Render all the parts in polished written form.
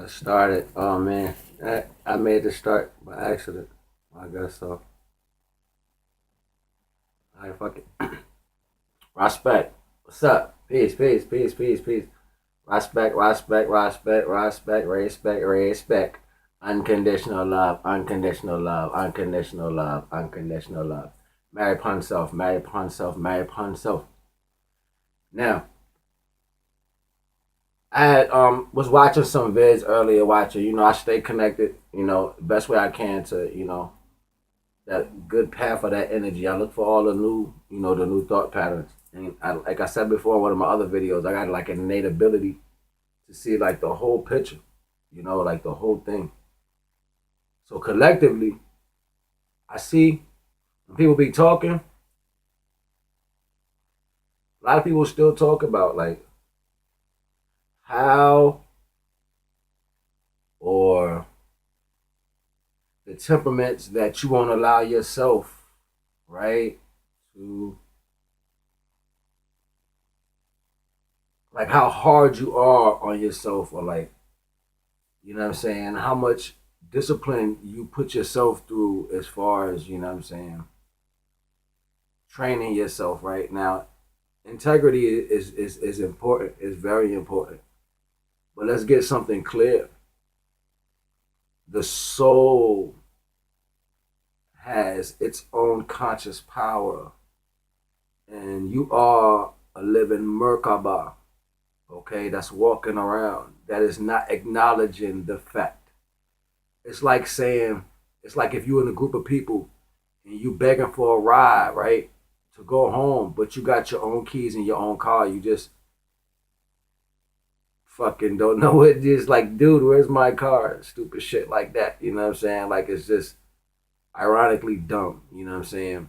Let's start it. Oh man, I made the start by accident. I guess so. Alright, fuck it. Respect. What's up? Peace, peace, peace, peace, peace. Respect, respect, respect, respect, respect, respect. Unconditional love, unconditional love, unconditional love, unconditional love. Marry upon self, marry upon self, marry upon self. Now, I was watching some vids earlier. I stay connected. Best way I can to that good path of that energy. I look for all the new the new thought patterns. And like I said before in one of my other videos, I got like an innate ability to see like the whole picture. Like the whole thing. So collectively, I see when people be talking, a lot of people still talk about like how or the temperaments that you won't allow yourself, right, to like how hard you are on yourself, or like, what I'm saying, how much discipline you put yourself through as far as, what I'm saying, training yourself right now. Integrity is important, is very important. But let's get something clear. The soul has its own conscious power, and you are a living Merkaba, okay, that's walking around, that is not acknowledging the fact. It's like saying, it's like if you're in a group of people and you begging for a ride, right, to go home, but you got your own keys in your own car. You just fucking don't know it. Just like, dude, where's my car? Stupid shit like that. You know what I'm saying? Like, it's just ironically dumb. You know what I'm saying?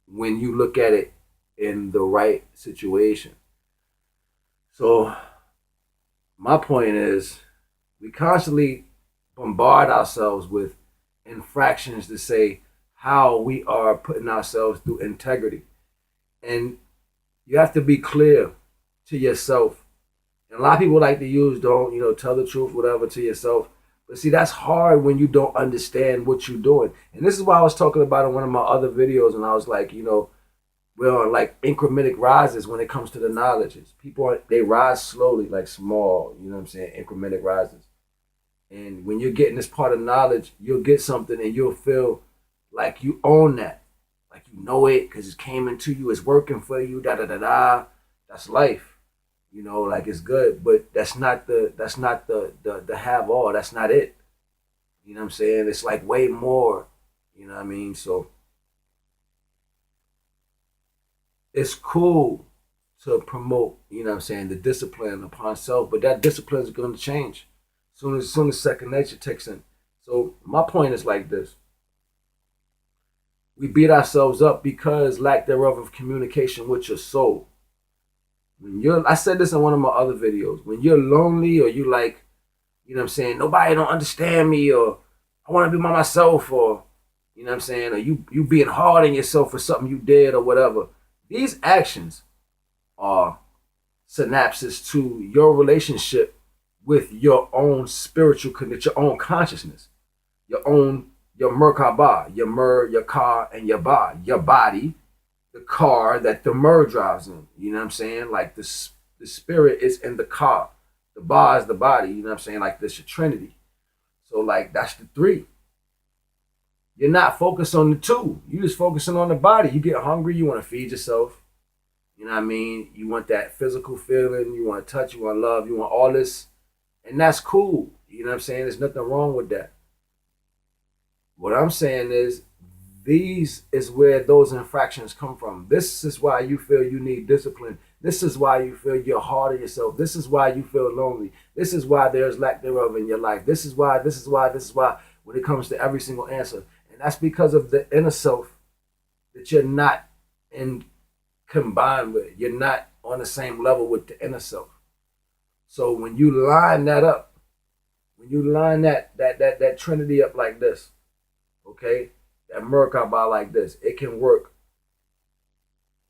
When you look at it in the right situation. So my point is, we constantly bombard ourselves with infractions to say how we are putting ourselves through integrity. And you have to be clear to yourself. And a lot of people like to use don't, tell the truth, whatever, to yourself. But see, that's hard when you don't understand what you're doing. And this is why I was talking about in one of my other videos, and I was like, we're on like incremental rises when it comes to the knowledges. They rise slowly, like small, you know what I'm saying, incremental rises. And when you're getting this part of knowledge, you'll get something and you'll feel like you own that. Like you know it because it came into you, it's working for you, da da da da. That's life. Like it's good. But that's not the have all. That's not it. You know what I'm saying? It's like way more. You know what I mean? So it's cool to promote, what I'm saying, the discipline upon self, but that discipline is going to change soon as second nature takes in. So my point is like this: we beat ourselves up because lack thereof of communication with your soul. I said this in one of my other videos. When you're lonely, or you like, what I'm saying, nobody don't understand me, or I want to be by myself, or what I'm saying, or you being hard on yourself for something you did or whatever. These actions are synapses to your relationship with your own spiritual connection, your own consciousness, your Merkaba, your car, and your body, the car that the drives in. You know what I'm saying? Like the spirit is in the car, the bar is the body. You know what I'm saying? Like this, your Trinity. So like that's the three. You're not focused on the two. You're just focusing on the body. You get hungry, you want to feed yourself. You know what I mean? You want that physical feeling. You want to touch. You want love. You want all this. And that's cool. You know what I'm saying? There's nothing wrong with that. What I'm saying is, these is where those infractions come from. This is why you feel you need discipline. This is why you feel you're hard on yourself. This is why you feel lonely. This is why there's lack thereof in your life. This is why when it comes to every single answer. And that's because of the inner self that you're not in combined with. You're not on the same level with the inner self. So when you line that up, when you line that Trinity up like this, okay, that Merkaba like this, it can work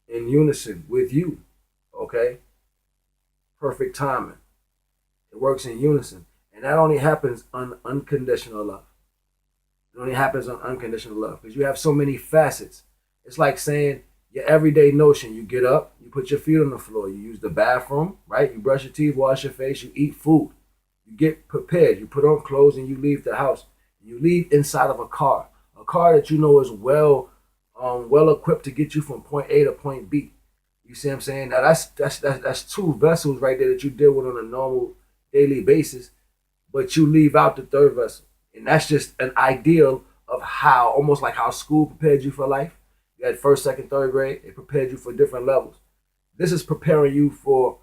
in unison with you, okay? Perfect timing. It works in unison. And And that only happens on unconditional love. It only happens on unconditional love because you have so many facets. It's like saying your everyday notion. You get up, you put your feet on the floor, you use the bathroom, right? You brush your teeth, wash your face, you eat food. You get prepared, you put on clothes, and you leave the house. You leave inside of a car that you know is well equipped to get you from point A to point B. You see what I'm saying? Now that's two vessels right there that you deal with on a normal daily basis, but you leave out the third vessel. And that's just an ideal of how, almost like how school prepared you for life. You had first, second, third grade, it prepared you for different levels. This is preparing you for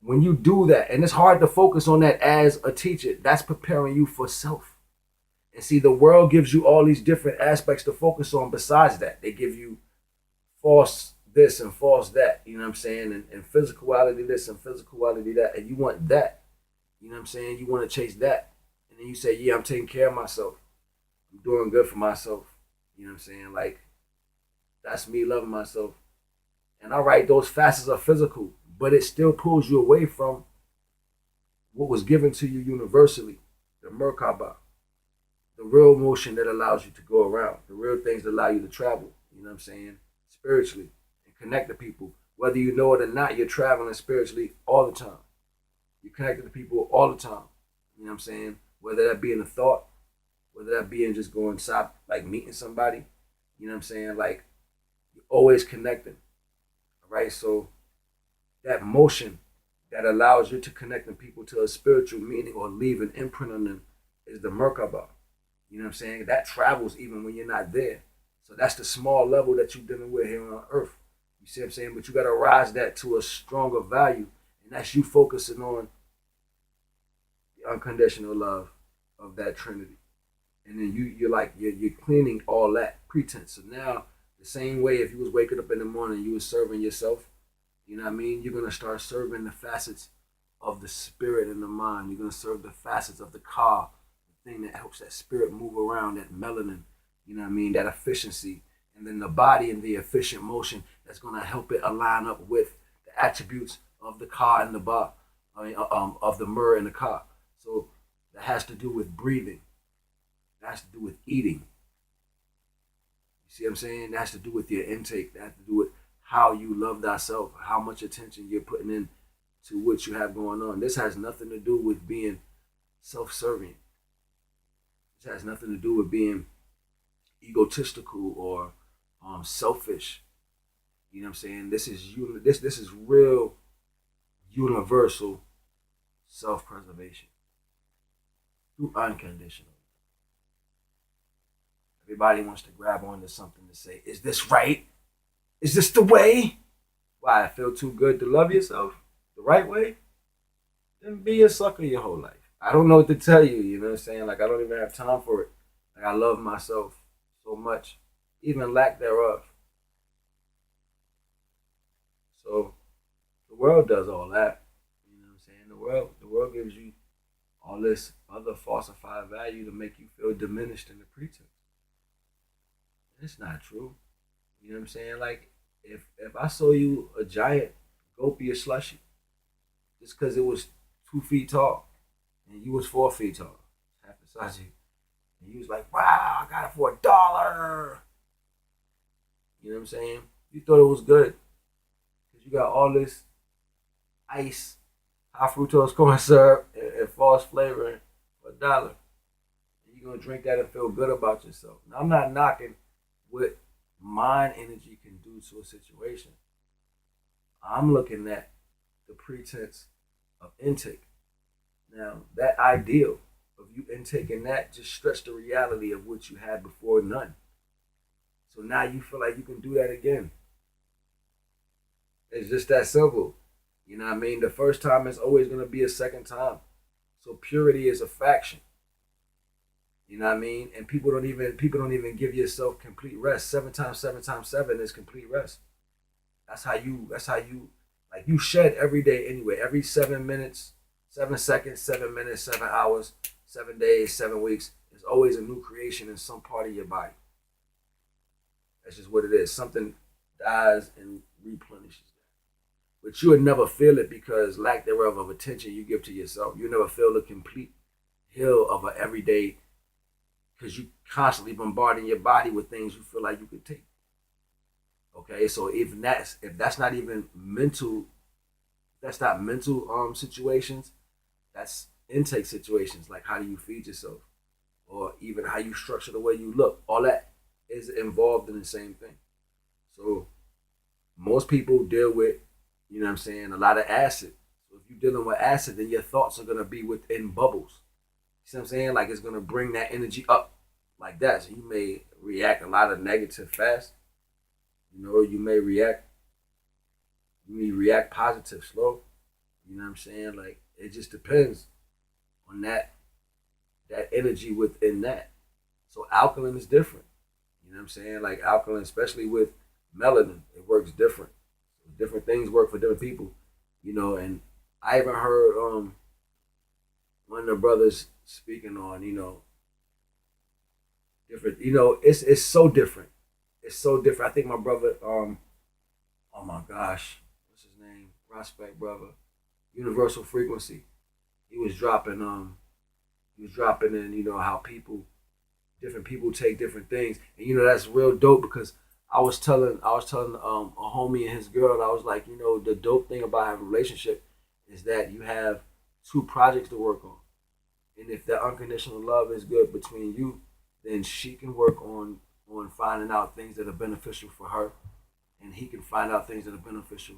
when you do that. And it's hard to focus on that as a teacher. That's preparing you for self. And see, the world gives you all these different aspects to focus on besides that. They give you false this and false that, you know what I'm saying? And physicality this and physicality that. And you want that. You know what I'm saying? You want to chase that. And then you say, yeah, I'm taking care of myself. I'm doing good for myself. You know what I'm saying? Like, that's me loving myself. And all right, those facets are physical, but it still pulls you away from what was given to you universally, the Merkaba, the real motion that allows you to go around, the real things that allow you to travel, you know what I'm saying, spiritually, and connect to people. Whether you know it or not, you're traveling spiritually all the time. You're connected to people all the time, you know what I'm saying, whether that be in a thought, whether that be in just going inside, like meeting somebody, you know what I'm saying, like, you're always connecting, all right? So that motion that allows you to connect the people to a spiritual meaning or leave an imprint on them is the Merkaba. You know what I'm saying? That travels even when you're not there. So that's the small level that you're dealing with here on earth. You see what I'm saying? But you got to rise that to a stronger value. And that's you focusing on the unconditional love of that Trinity. And then you're cleaning all that pretense. So now, the same way if you was waking up in the morning, you was serving yourself, you know what I mean? You're going to start serving the facets of the spirit and the mind. You're going to serve the facets of the car, the thing that helps that spirit move around, that melanin, you know what I mean? That efficiency. And then the body and the efficient motion that's going to help it align up with the attributes of the car and the bar, of the mirror and the car. So that has to do with breathing. That has to do with eating. You see what I'm saying? That has to do with your intake. That has to do with how you love thyself, how much attention you're putting in to what you have going on. This has nothing to do with being self-serving. This has nothing to do with being egotistical or selfish. You know what I'm saying? This is real universal self-preservation through unconditional. Everybody wants to grab onto something to say, is this right? Is this the way? Why, I feel too good to love yourself the right way? Then be a sucker your whole life. I don't know what to tell you, you know what I'm saying? Like, I don't even have time for it. Like, I love myself so much, even lack thereof. So the world does all that. You know what I'm saying? The world gives you all this other falsified value to make you feel diminished in the pretense. It's not true. You know what I'm saying? Like, if I saw you a giant gopi or slushy, just because it was 2 feet tall, and you was 4 feet tall, half the size of you, and you was like, wow, I got it for $1. You know what I'm saying? You thought it was good because you got all this ice, high fructose corn syrup, and false flavoring for $1. And you're gonna drink that and feel good about yourself. Now, I'm not knocking what mind energy can do to a situation. I'm looking at the pretense of intake. Now, that ideal of you intaking that just stretched the reality of what you had before, none. So now you feel like you can do that again. It's just that simple. You know what I mean? The first time is always going to be a second time. So purity is a faction. You know what I mean? And people don't even give yourself complete rest. 7 times 7 times 7 is complete rest. That's how you like, you shed every day anyway. Every 7 minutes, 7 seconds, 7 minutes, 7 hours, 7 days, 7 weeks. There's always a new creation in some part of your body. That's just what it is. Something dies and replenishes that. But you would never feel it because lack thereof of attention you give to yourself. You never feel the complete heal of an everyday because you constantly bombarding your body with things you feel like you could take. Okay, so if that's not even mental, that's not mental situations. That's intake situations. Like how do you feed yourself, or even how you structure the way you look. All that is involved in the same thing. So most people deal with, you know what I'm saying, a lot of acid. So if you're dealing with acid, then your thoughts are gonna be within bubbles. You see what I'm saying? Like it's gonna bring that energy up like that. So you may react a lot of negative fast. You know, you may react positive slow. You know what I'm saying? Like it just depends on that energy within that. So alkaline is different. You know what I'm saying? Like alkaline, especially with melanin, it works different. Different things work for different people. You know, and I even heard one of the brothers speaking on, different, it's so different. It's so different. I think my brother, oh my gosh, what's his name? Prospect brother. Universal frequency. He was dropping in, how different people take different things. And that's real dope because I was telling a homie and his girl, I was like, the dope thing about having a relationship is that you have two projects to work on. And if that unconditional love is good between you, then she can work on finding out things that are beneficial for her, and he can find out things that are beneficial.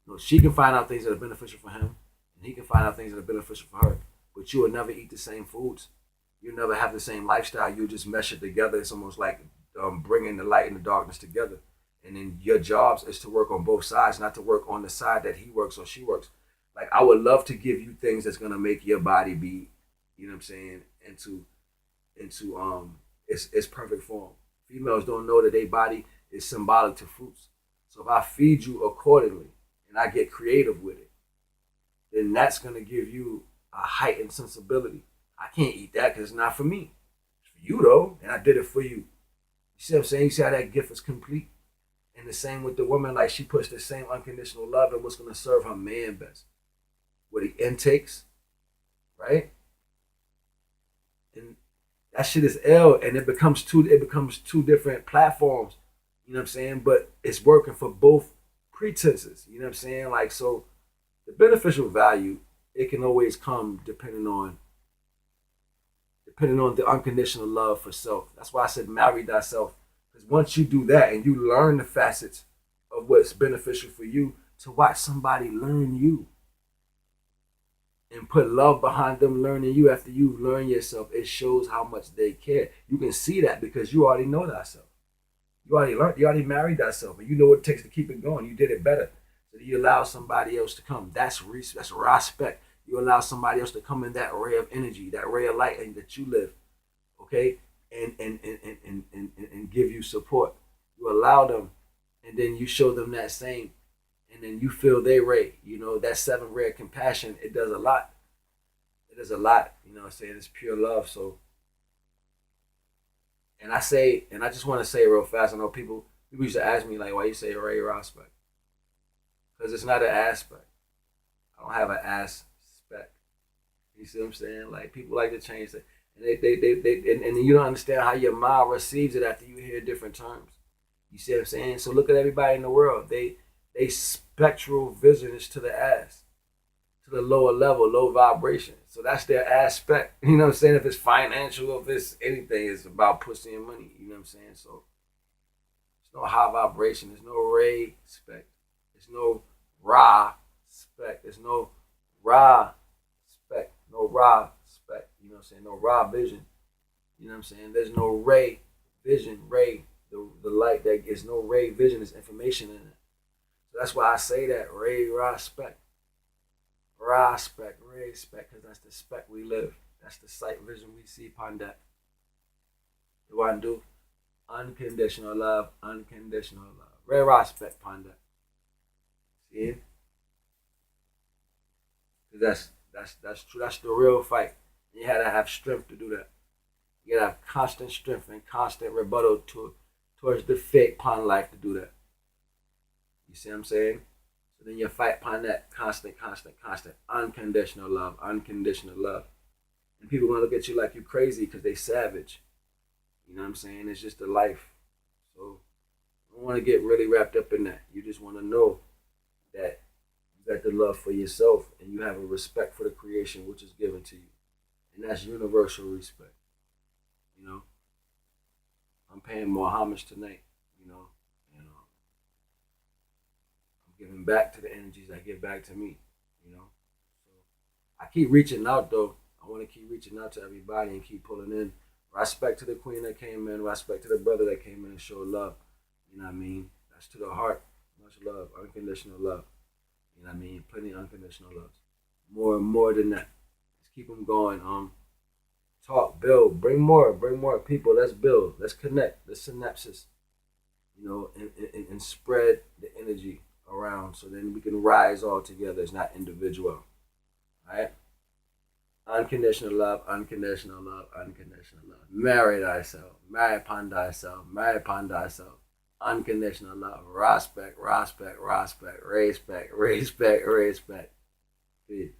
No, she can find out things that are beneficial for him, and he can find out things that are beneficial for her. But you will never eat the same foods. You'll never have the same lifestyle. You'll just mesh it together. It's almost like bringing the light and the darkness together. And then your jobs is to work on both sides, not to work on the side that he works or she works. Like I would love to give you things that's gonna make your body be, you know what I'm saying, into its perfect form. Females don't know that their body is symbolic to fruits. So if I feed you accordingly and I get creative with it, then that's gonna give you a heightened sensibility. I can't eat that because it's not for me. It's for you though, and I did it for you. You see what I'm saying? You see how that gift is complete? And the same with the woman, like she puts the same unconditional love in what's gonna serve her man best. What he intakes, right? And that shit is ill, and it becomes two different platforms. You know what I'm saying? But it's working for both pretenses. You know what I'm saying? Like so, the beneficial value it can always come depending on the unconditional love for self. That's why I said marry thyself. Because once you do that and you learn the facets of what's beneficial for you, to watch somebody learn you and put love behind them learning you after you learn yourself, it shows how much they care. You can see that because you already know thyself. You already learned, you already married thyself, and you know what it takes to keep it going. You did it better. So you allow somebody else to come. That's respect. You allow somebody else to come in that ray of energy, that ray of light and that you live, okay, and give you support. You allow them, and then you show them that same, and then you feel their ray. That seven ray of compassion. It does a lot. It does a lot. I'm saying it's pure love. So, and I just want to say real fast. I know people used to ask me like, why you say ray aspect? Because it's not an aspect. I don't have an aspect. You see what I'm saying? Like people like to change that, and and you don't understand how your mind receives it after you hear different terms. You see what I'm saying? So look at everybody in the world. They spectral vision is to the ass, to the lower level, low vibration. So that's their aspect. You know what I'm saying? If it's financial, if it's anything, it's about pussy and money. You know what I'm saying? So there's no high vibration. There's no ray spec. There's no raw spec. There's no raw spec. No raw spec. You know what I'm saying? No raw vision. You know what I'm saying? There's no ray vision. Ray, the light that gets no ray vision is information in it. So that's why I say that ray raw spec. Raw spec, ray spec, because that's the spec we live. That's the sight vision we see upon that. You want to do unconditional love, unconditional love. Ray raw spec upon that. See? That's true. That's the real fight. You had to have strength to do that. You gotta have constant strength and constant rebuttal towards the fake pawn life to do that. You see what I'm saying? So then you fight upon that constant, unconditional love, unconditional love. And people gonna look at you like you crazy because they savage. You know what I'm saying? It's just a life. So I don't want to get really wrapped up in that. You just want to know that you got the love for yourself and you have a respect for the creation which is given to you. And that's universal respect. You know, I'm paying more homage tonight, you know, and I'm giving back to the energies that give back to me, you know. So I keep reaching out though. I want to keep reaching out to everybody and keep pulling in. Respect to the queen that came in, respect to the brother that came in and showed love. You know what I mean? That's to the heart. Much love, unconditional love. You know what I mean? Plenty of unconditional love. More and more than that. Let's keep them going. Talk, build, bring more people. Let's build, let's connect, let's synapses, you know, and spread the energy around so then we can rise all together. It's not individual. All right? Unconditional love, unconditional love, unconditional love. Marry thyself, marry upon thyself, marry upon thyself. Unconditional love, respect, respect, respect, respect, respect, respect. Peace.